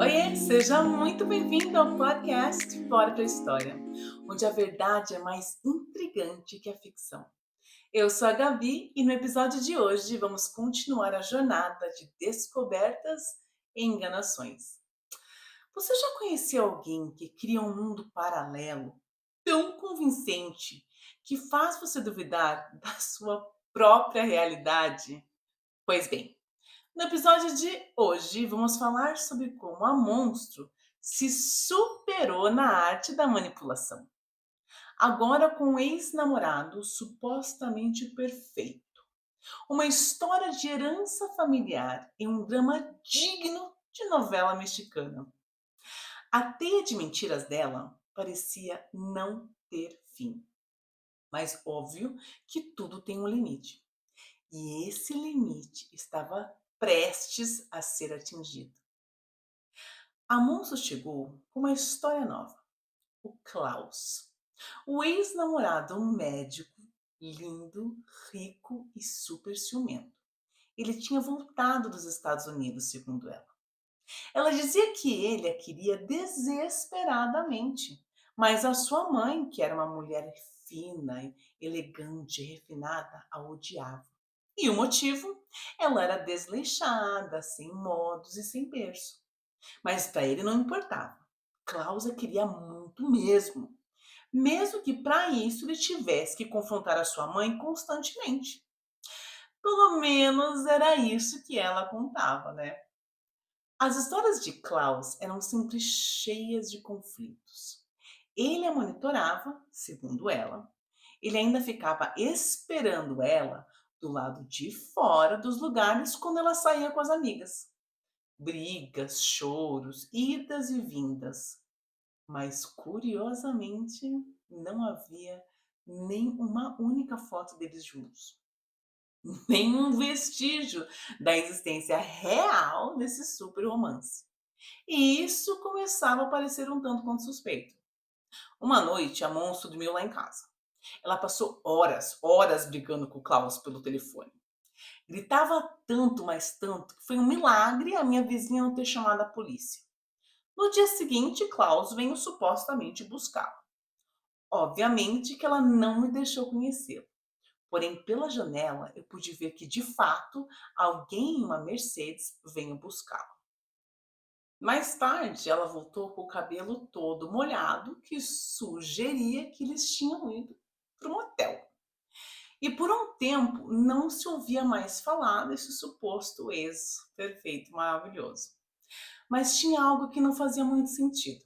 Oiê, seja muito bem-vindo ao podcast Bora pra História, onde a verdade é mais intrigante que a ficção. Eu sou a Gabi e no episódio de hoje vamos continuar a jornada de descobertas e enganações. Você já conheceu alguém que cria um mundo paralelo tão convincente que faz você duvidar da sua própria realidade? Pois bem, no episódio de hoje, vamos falar sobre como a Monstro se superou na arte da manipulação. Agora com um ex-namorado supostamente perfeito. Uma história de herança familiar e um drama digno de novela mexicana. A teia de mentiras dela parecia não ter fim. Mas óbvio que tudo tem um limite. E esse limite estava prestes a ser atingido. A moça chegou com uma história nova, o Klaus. O ex-namorado, um médico lindo, rico e super ciumento. Ele tinha voltado dos Estados Unidos, segundo ela. Ela dizia que ele a queria desesperadamente, mas a sua mãe, que era uma mulher fina, elegante, refinada, a odiava. E o motivo? Ela era desleixada, sem modos e sem berço. Mas para ele não importava. Cláudia queria muito mesmo. Mesmo que para isso ele tivesse que confrontar a sua mãe constantemente. Pelo menos era isso que ela contava, né? As histórias de Klaus eram sempre cheias de conflitos. Ele a monitorava, segundo ela. Ele ainda ficava esperando ela do lado de fora dos lugares quando ela saía com as amigas. Brigas, choros, idas e vindas. Mas curiosamente não havia nem uma única foto deles juntos. Nenhum vestígio da existência real desse super romance. E isso começava a parecer um tanto quanto suspeito. Uma noite, a Monstro dormiu lá em casa. Ela passou horas brigando com o Klaus pelo telefone. Gritava tanto, mas tanto, que foi um milagre a minha vizinha não ter chamado a polícia. No dia seguinte, Klaus veio supostamente buscá-la. Obviamente que ela não me deixou conhecê-lo. Porém, pela janela, eu pude ver que, de fato, alguém em uma Mercedes veio buscá-la. Mais tarde, ela voltou com o cabelo todo molhado, que sugeria que eles tinham ido para o motel. E por um tempo não se ouvia mais falar desse suposto ex perfeito, maravilhoso. Mas tinha algo que não fazia muito sentido.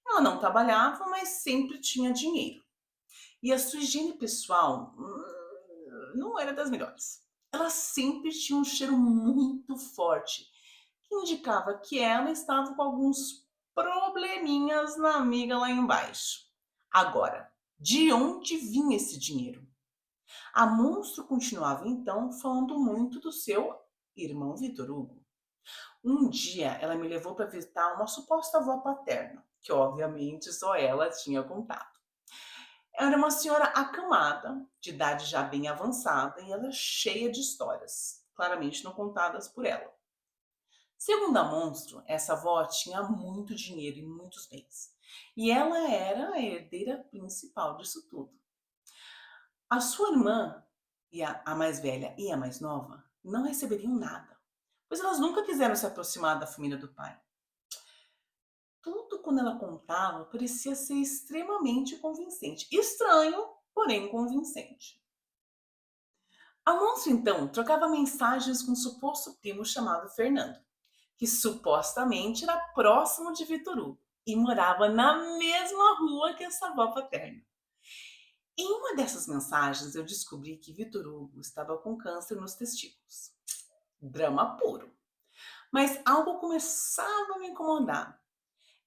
Ela não trabalhava, mas sempre tinha dinheiro. E a sua higiene pessoal não era das melhores. Ela sempre tinha um cheiro muito forte, que indicava que ela estava com alguns probleminhas na amiga lá embaixo. Agora, de onde vinha esse dinheiro? A Monstro continuava então falando muito do seu irmão Vitor Hugo. Um dia ela me levou para visitar uma suposta avó paterna, que obviamente só ela tinha contato. Era uma senhora acamada, de idade já bem avançada, e ela cheia de histórias, claramente não contadas por ela. Segundo a Monstro, essa avó tinha muito dinheiro e muitos bens. E ela era a herdeira principal disso tudo. A sua irmã, a mais velha e a mais nova, não receberiam nada, pois elas nunca quiseram se aproximar da família do pai. Tudo quando ela contava parecia ser extremamente convincente. Estranho, porém convincente. Alonso então trocava mensagens com um suposto primo chamado Fernando, que supostamente era próximo de Vitor Hugo e morava na mesma rua que essa avó paterna. Em uma dessas mensagens eu descobri que Vitor Hugo estava com câncer nos testículos. Drama puro. Mas algo começava a me incomodar.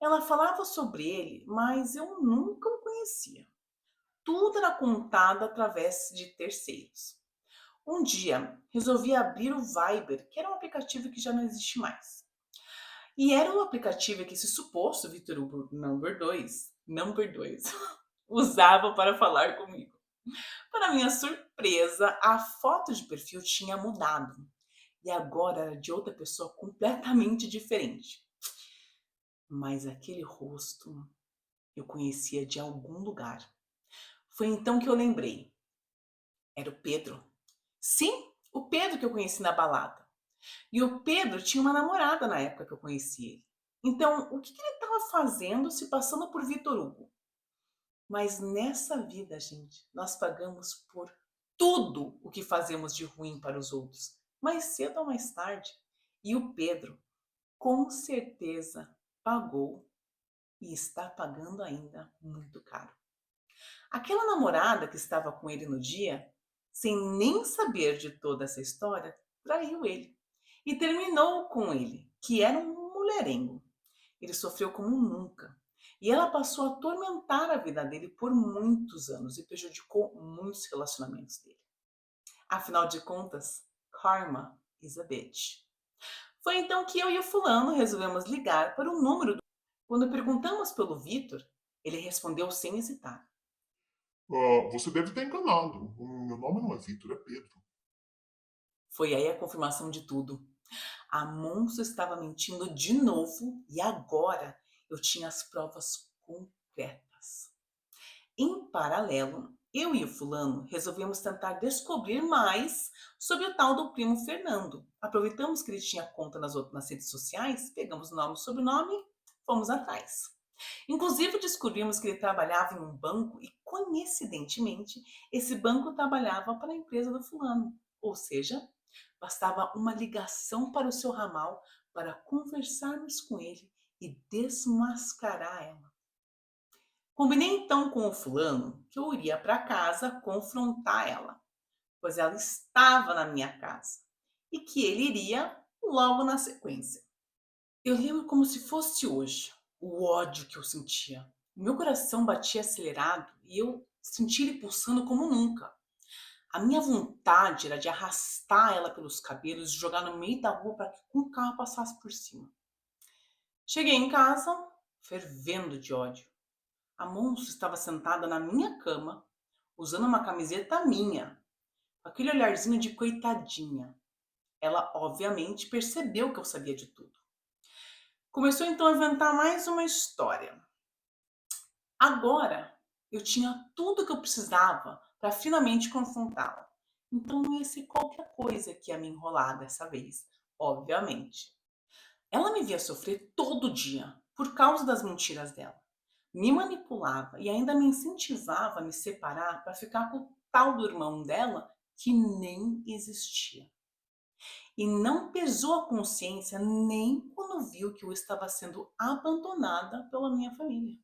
Ela falava sobre ele, mas eu nunca o conhecia. Tudo era contado através de terceiros. Um dia, resolvi abrir o Viber, que era um aplicativo que já não existe mais. E era um aplicativo que esse suposto Vitor Hugo number 2, usava para falar comigo. Para minha surpresa, a foto de perfil tinha mudado. E agora era de outra pessoa completamente diferente. mas aquele rosto eu conhecia de algum lugar. Foi então que eu lembrei, era o Pedro. Sim, o Pedro que eu conheci na balada. E o Pedro tinha uma namorada na época que eu conheci ele. Então, o que ele estava fazendo se passando por Vitor Hugo? Mas nessa vida, gente, nós pagamos por tudo o que fazemos de ruim para os outros, mais cedo ou mais tarde. E o Pedro, com certeza, pagou e está pagando ainda muito caro. Aquela namorada que estava com ele no dia, sem nem saber de toda essa história, traiu ele e terminou com ele, que era um mulherengo. Ele sofreu como nunca. E ela passou a atormentar a vida dele por muitos anos e prejudicou muitos relacionamentos dele. Afinal de contas, karma is a bitch. Foi então que eu e o fulano resolvemos ligar para o número do... Quando perguntamos pelo Vitor, ele respondeu sem hesitar. Você deve estar enganado. O meu nome não é Vitor, é Pedro. Foi aí a confirmação de tudo. A Monstro estava mentindo de novo e agora eu tinha as provas concretas. Em paralelo, eu e o fulano resolvemos tentar descobrir mais sobre o tal do primo Fernando. Aproveitamos que ele tinha conta nas redes sociais, pegamos o nome e sobrenome, fomos atrás. Inclusive descobrimos que ele trabalhava em um banco e, coincidentemente, esse banco trabalhava para a empresa do fulano. Ou seja, bastava uma ligação para o seu ramal para conversarmos com ele e desmascarar ela. Combinei então com o fulano que eu iria para casa confrontar ela, pois ela estava na minha casa e que ele iria logo na sequência. Eu lembro como se fosse hoje o ódio que eu sentia. O meu coração batia acelerado e eu sentia ele pulsando como nunca. A minha vontade era de arrastar ela pelos cabelos e jogar no meio da rua para que um carro passasse por cima. Cheguei em casa, fervendo de ódio. A Monstro estava sentada na minha cama, usando uma camiseta minha, com aquele olharzinho de coitadinha. Ela, obviamente, percebeu que eu sabia de tudo. Começou então a inventar mais uma história. Agora, eu tinha tudo o que eu precisava para finalmente confrontá-la. Então não ia ser qualquer coisa que ia me enrolar dessa vez, obviamente. Ela me via sofrer todo dia por causa das mentiras dela. Me manipulava e ainda me incentivava a me separar para ficar com o tal do irmão dela que nem existia. E não pesou a consciência nem quando viu que eu estava sendo abandonada pela minha família.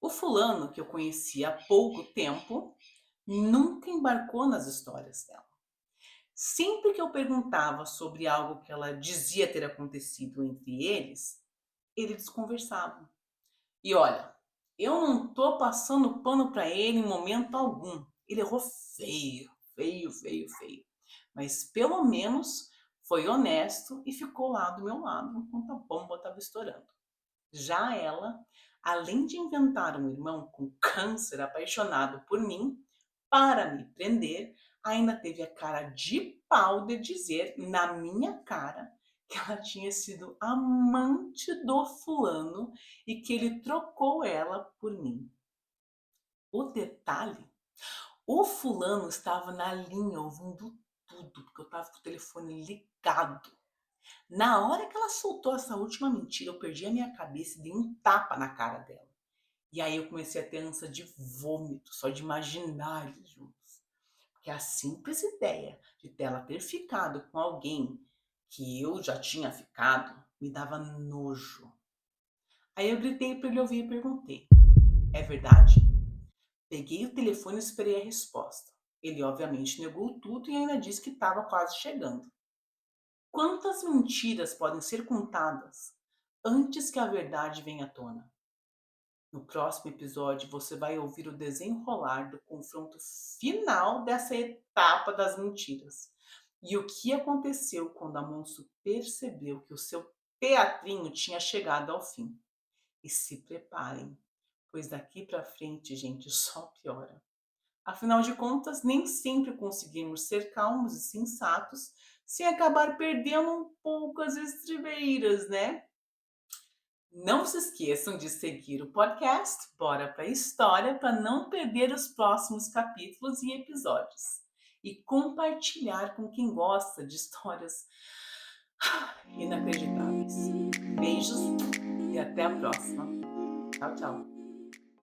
O fulano, que eu conhecia há pouco tempo, nunca embarcou nas histórias dela. Sempre que eu perguntava sobre algo que ela dizia ter acontecido entre eles conversavam. E olha, eu não tô passando pano para ele em momento algum. Ele errou feio, feio, feio, feio. Mas pelo menos foi honesto e ficou lá do meu lado enquanto a bomba estava estourando. Já ela, além de inventar um irmão com câncer apaixonado por mim para me prender, ainda teve a cara de pau de dizer na minha cara que ela tinha sido amante do fulano e que ele trocou ela por mim. O detalhe, o fulano estava na linha ouvindo tudo, porque eu estava com o telefone ligado. Na hora que ela soltou essa última mentira, eu perdi a minha cabeça e dei um tapa na cara dela. E aí eu comecei a ter ânsia de vômito, só de imaginar eles juntos. Porque a simples ideia de dela ter ficado com alguém que eu já tinha ficado me dava nojo. Aí eu gritei para ele ouvir e perguntei: é verdade? Peguei o telefone e esperei a resposta. Ele obviamente negou tudo e ainda disse que estava quase chegando. Quantas mentiras podem ser contadas antes que a verdade venha à tona? No próximo episódio, você vai ouvir o desenrolar do confronto final dessa etapa das mentiras. E o que aconteceu quando a Monstro percebeu que o seu teatrinho tinha chegado ao fim. E se preparem, pois daqui para frente, gente, só piora. Afinal de contas, nem sempre conseguimos ser calmos e sensatos sem acabar perdendo um pouco as estribeiras, né? Não se esqueçam de seguir o podcast Bora pra História para não perder os próximos capítulos e episódios. E compartilhar com quem gosta de histórias inacreditáveis. Beijos e até a próxima. Tchau, tchau.